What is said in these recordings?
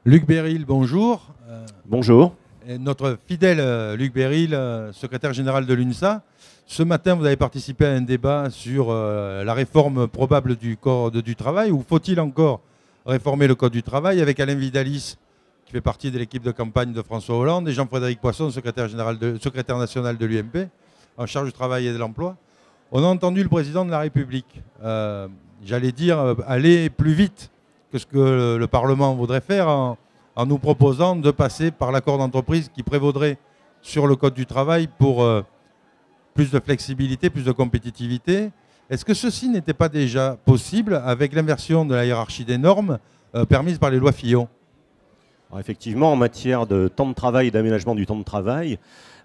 Luc Béril, bonjour. Bonjour. Et notre fidèle Luc Béril, secrétaire général de l'UNSA. Ce matin, vous avez participé à un débat sur la réforme probable du Code du travail. Ou faut-il encore réformer le Code du travail avec Alain Vidalis, qui fait partie de l'équipe de campagne de François Hollande, et Jean-Frédéric Poisson, secrétaire national de l'UMP, en charge du travail et de l'emploi. On a entendu le président de la République, j'allais dire, aller plus vite que ce que le Parlement voudrait faire en nous proposant de passer par l'accord d'entreprise qui prévaudrait sur le Code du travail pour plus de flexibilité, plus de compétitivité. Est-ce que ceci n'était pas déjà possible avec l'inversion de la hiérarchie des normes permise par les lois Fillon? Alors effectivement, en matière de temps de travail et d'aménagement du temps de travail,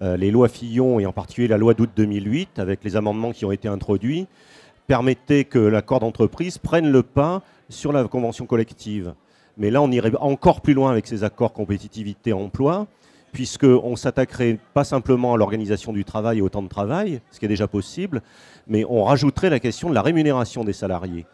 les lois Fillon et en particulier la loi d'août 2008, avec les amendements qui ont été introduits, permettaient que l'accord d'entreprise prenne le pas sur la convention collective. Mais là, on irait encore plus loin avec ces accords compétitivité-emploi, puisqu'on s'attaquerait pas simplement à l'organisation du travail et au temps de travail, ce qui est déjà possible, mais on rajouterait la question de la rémunération des salariés.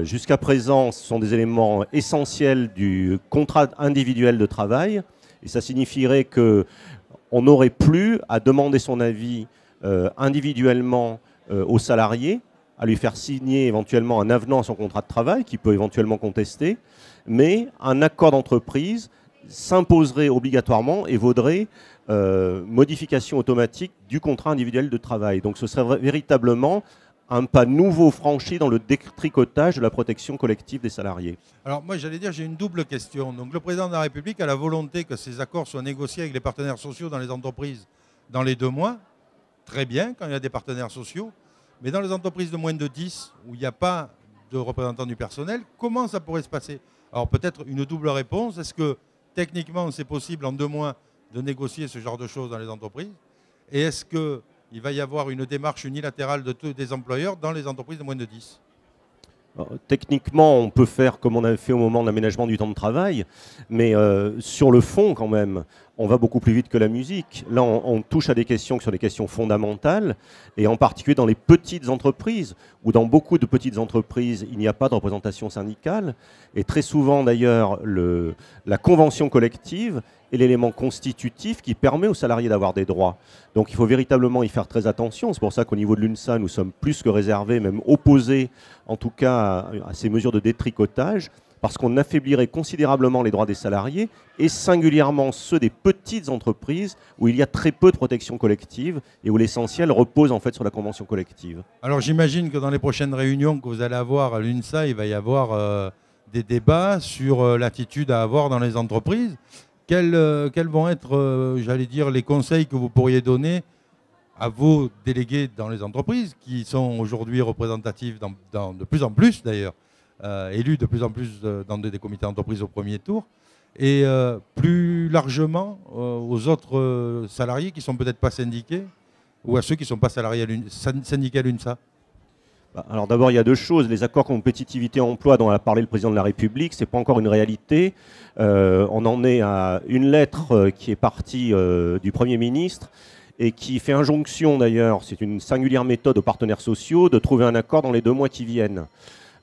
Jusqu'à présent, ce sont des éléments essentiels du contrat individuel de travail, et ça signifierait qu'on n'aurait plus à demander son avis individuellement aux salariés, à lui faire signer éventuellement un avenant à son contrat de travail, qu'il peut éventuellement contester, mais un accord d'entreprise s'imposerait obligatoirement et vaudrait modification automatique du contrat individuel de travail. Donc ce serait véritablement un pas nouveau franchi dans le détricotage de la protection collective des salariés. Alors moi j'allais dire, j'ai une double question. Donc le président de la République a la volonté que ces accords soient négociés avec les partenaires sociaux dans les entreprises dans les 2 mois. Très bien, quand il y a des partenaires sociaux. Mais dans les entreprises de moins de 10, où il n'y a pas de représentants du personnel, comment ça pourrait se passer? Alors peut-être une double réponse. Est-ce que techniquement c'est possible en 2 mois de négocier ce genre de choses dans les entreprises? Et est-ce qu'il va y avoir une démarche unilatérale des employeurs dans les entreprises de moins de 10? Alors, techniquement, on peut faire comme on avait fait au moment de l'aménagement du temps de travail, mais sur le fond quand même, on va beaucoup plus vite que la musique. Là, on touche à des questions qui sont des questions fondamentales, et en particulier dans les petites entreprises, où dans beaucoup de petites entreprises, il n'y a pas de représentation syndicale, et très souvent d'ailleurs, la convention collective est l'élément constitutif qui permet aux salariés d'avoir des droits. Donc il faut véritablement y faire très attention. C'est pour ça qu'au niveau de l'UNSA, nous sommes plus que réservés, même opposés en tout cas à ces mesures de détricotage, parce qu'on affaiblirait considérablement les droits des salariés, et singulièrement ceux des petites entreprises où il y a très peu de protection collective et où l'essentiel repose en fait sur la convention collective. Alors j'imagine que dans les prochaines réunions que vous allez avoir à l'UNSA, il va y avoir des débats sur l'attitude à avoir dans les entreprises. Quels vont être, j'allais dire, les conseils que vous pourriez donner à vos délégués dans les entreprises, qui sont aujourd'hui représentatifs de plus en plus d'ailleurs, élus de plus en plus dans des comités d'entreprise au premier tour, et plus largement aux autres salariés qui ne sont peut-être pas syndiqués, ou à ceux qui ne sont pas syndiqués à l'UNSA? Alors d'abord, il y a 2 choses. Les accords compétitivité-emploi dont a parlé le président de la République, ce n'est pas encore une réalité. On en est à une lettre qui est partie du Premier ministre et qui fait injonction d'ailleurs, c'est une singulière méthode aux partenaires sociaux, de trouver un accord dans les 2 mois qui viennent.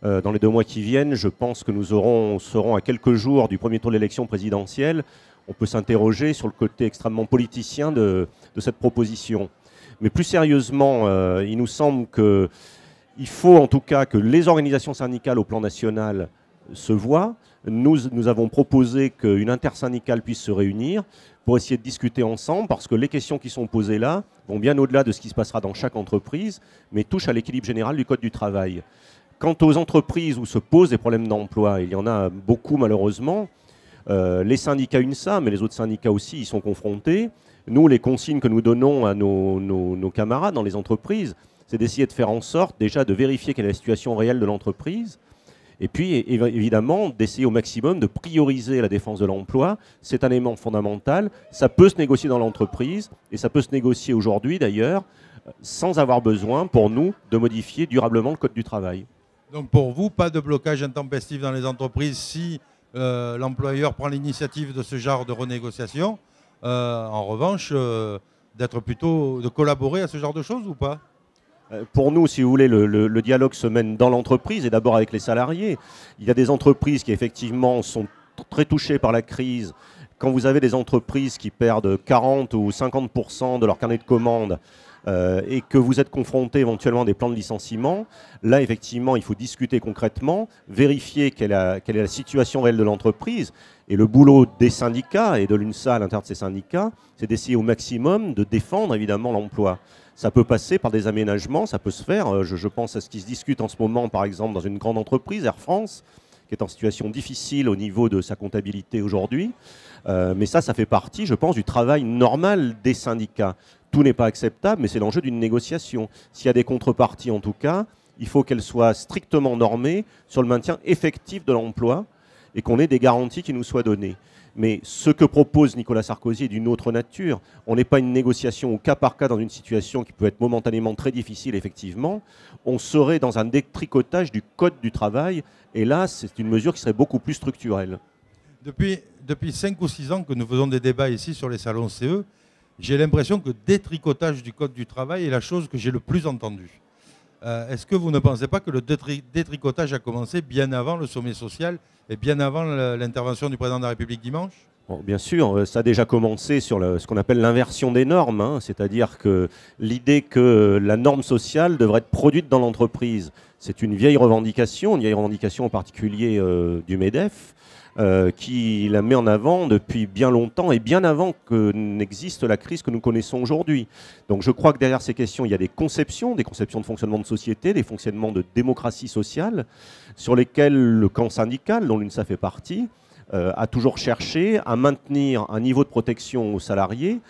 Dans les 2 mois qui viennent, je pense que nous serons à quelques jours du premier tour de l'élection présidentielle. On peut s'interroger sur le côté extrêmement politicien de cette proposition. Mais plus sérieusement, il nous semble qu'il faut en tout cas que les organisations syndicales au plan national se voient. Nous avons proposé qu'une intersyndicale puisse se réunir pour essayer de discuter ensemble, parce que les questions qui sont posées là vont bien au-delà de ce qui se passera dans chaque entreprise, mais touchent à l'équilibre général du Code du travail. Quant aux entreprises où se posent des problèmes d'emploi, il y en a beaucoup malheureusement, les syndicats UNSA, mais les autres syndicats aussi, y sont confrontés. Nous, les consignes que nous donnons à nos camarades dans les entreprises, c'est d'essayer de faire en sorte déjà de vérifier quelle est la situation réelle de l'entreprise, et puis évidemment d'essayer au maximum de prioriser la défense de l'emploi. C'est un élément fondamental. Ça peut se négocier dans l'entreprise, et ça peut se négocier aujourd'hui d'ailleurs, sans avoir besoin pour nous de modifier durablement le Code du travail. Donc pour vous, pas de blocage intempestif dans les entreprises si l'employeur prend l'initiative de ce genre de renégociation. En revanche, de collaborer à ce genre de choses ou pas? Pour nous, si vous voulez, le dialogue se mène dans l'entreprise et d'abord avec les salariés. Il y a des entreprises qui effectivement sont très touchés par la crise, quand vous avez des entreprises qui perdent 40 ou 50% de leur carnet de commandes et que vous êtes confronté éventuellement à des plans de licenciement, là effectivement il faut discuter concrètement, vérifier quelle est la situation réelle de l'entreprise. Et le boulot des syndicats et de l'UNSA à l'intérieur de ces syndicats, c'est d'essayer au maximum de défendre évidemment l'emploi. Ça peut passer par des aménagements, ça peut se faire. Je pense à ce qui se discute en ce moment, par exemple, dans une grande entreprise, Air France, qui est en situation difficile au niveau de sa comptabilité aujourd'hui. Mais ça fait partie, je pense, du travail normal des syndicats. Tout n'est pas acceptable, mais c'est l'enjeu d'une négociation. S'il y a des contreparties, en tout cas, il faut qu'elles soient strictement normées sur le maintien effectif de l'emploi et qu'on ait des garanties qui nous soient données. Mais ce que propose Nicolas Sarkozy est d'une autre nature. On n'est pas une négociation au cas par cas dans une situation qui peut être momentanément très difficile, effectivement. On serait dans un détricotage du code du travail. Et là, c'est une mesure qui serait beaucoup plus structurelle. Depuis 5 ou 6 ans que nous faisons des débats ici sur les salons CE, j'ai l'impression que détricotage du code du travail est la chose que j'ai le plus entendue. Est-ce que vous ne pensez pas que le détricotage a commencé bien avant le sommet social et bien avant l'intervention du président de la République dimanche ? Bon, bien sûr, ça a déjà commencé sur ce qu'on appelle l'inversion des normes, hein, c'est-à-dire que l'idée que la norme sociale devrait être produite dans l'entreprise, c'est une vieille revendication en particulier du MEDEF, qui la met en avant depuis bien longtemps et bien avant que n'existe la crise que nous connaissons aujourd'hui. Donc je crois que derrière ces questions, il y a des conceptions de fonctionnement de société, des fonctionnements de démocratie sociale, sur lesquels le camp syndical, dont l'UNSA fait partie, a toujours cherché à maintenir un niveau de protection aux salariés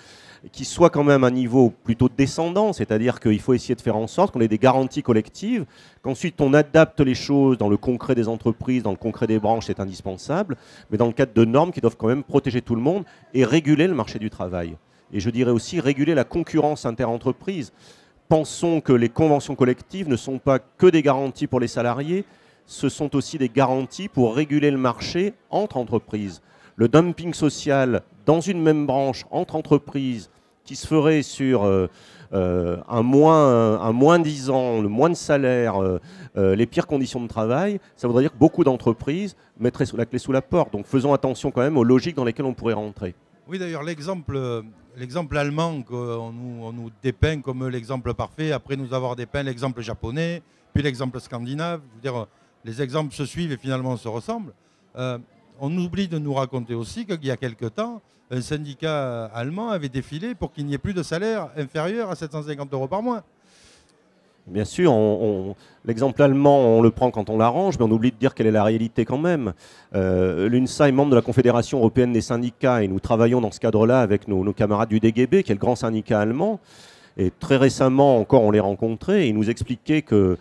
qui soit quand même un niveau plutôt descendant, c'est-à-dire qu'il faut essayer de faire en sorte qu'on ait des garanties collectives, qu'ensuite on adapte les choses dans le concret des entreprises, dans le concret des branches, c'est indispensable, mais dans le cadre de normes qui doivent quand même protéger tout le monde et réguler le marché du travail. Et je dirais aussi réguler la concurrence inter-entreprise. Pensons que les conventions collectives ne sont pas que des garanties pour les salariés, ce sont aussi des garanties pour réguler le marché entre entreprises. Le dumping social dans une même branche entre entreprises qui se ferait sur un moins 10 ans, le moins de salaire, les pires conditions de travail, ça voudrait dire que beaucoup d'entreprises mettraient la clé sous la porte. Donc faisons attention quand même aux logiques dans lesquelles on pourrait rentrer. Oui, d'ailleurs, l'exemple allemand qu'on nous dépeint comme l'exemple parfait, après nous avoir dépeint l'exemple japonais, puis l'exemple scandinave, je veux dire, les exemples se suivent et finalement se ressemblent. On oublie de nous raconter aussi qu'il y a quelque temps, un syndicat allemand avait défilé pour qu'il n'y ait plus de salaire inférieur à 750 € par mois. Bien sûr, l'exemple allemand, on le prend quand on l'arrange, mais on oublie de dire quelle est la réalité quand même. L'UNSA est membre de la Confédération européenne des syndicats et nous travaillons dans ce cadre-là avec nos camarades du DGB, qui est le grand syndicat allemand. Et très récemment encore, on les rencontrait et ils nous expliquaient que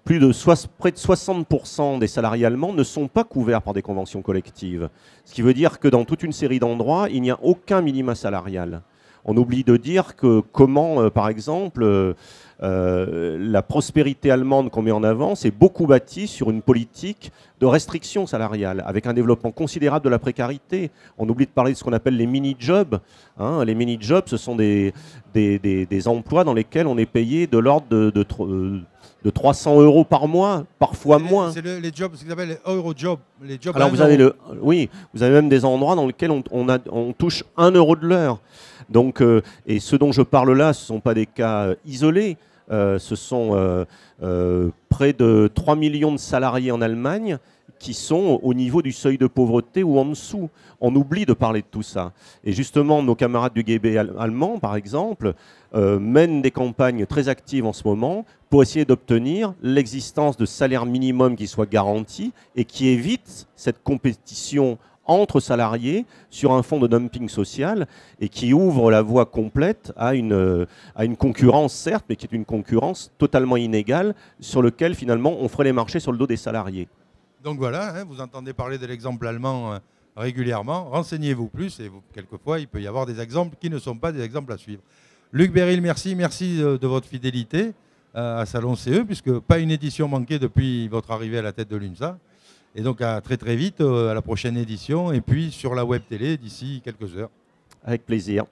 près de 60% des salariés allemands ne sont pas couverts par des conventions collectives. Ce qui veut dire que dans toute une série d'endroits, il n'y a aucun minima salarial. On oublie de dire que comment, par exemple, la prospérité allemande qu'on met en avant, c'est beaucoup bâti sur une politique de restriction salariale, avec un développement considérable de la précarité. On oublie de parler de ce qu'on appelle les mini-jobs. Hein. Les mini-jobs, ce sont des emplois dans lesquels on est payé de l'ordre de 300 € par mois, parfois moins. C'est les jobs, ce qu'ils appellent les Eurojobs. Les jobs. Alors vous avez même des endroits dans lesquels on touche 1 € de l'heure. Donc, et ce dont je parle là, ce ne sont pas des cas isolés. Ce sont près de 3 millions de salariés en Allemagne qui sont au niveau du seuil de pauvreté ou en dessous. On oublie de parler de tout ça. Et justement, nos camarades du GB allemand, par exemple, mènent des campagnes très actives en ce moment pour essayer d'obtenir l'existence de salaires minimums qui soient garantis et qui évitent cette compétition entre salariés sur un fond de dumping social et qui ouvre la voie complète à une concurrence, certes, mais qui est une concurrence totalement inégale sur lequel finalement on ferait les marchés sur le dos des salariés. Donc voilà, hein, vous entendez parler de l'exemple allemand régulièrement, renseignez-vous plus et quelquefois il peut y avoir des exemples qui ne sont pas des exemples à suivre. Luc Beryl, merci de votre fidélité à Salon CE, puisque pas une édition manquée depuis votre arrivée à la tête de l'UNSA. Et donc à très très vite, à la prochaine édition, et puis sur la web télé d'ici quelques heures. Avec plaisir.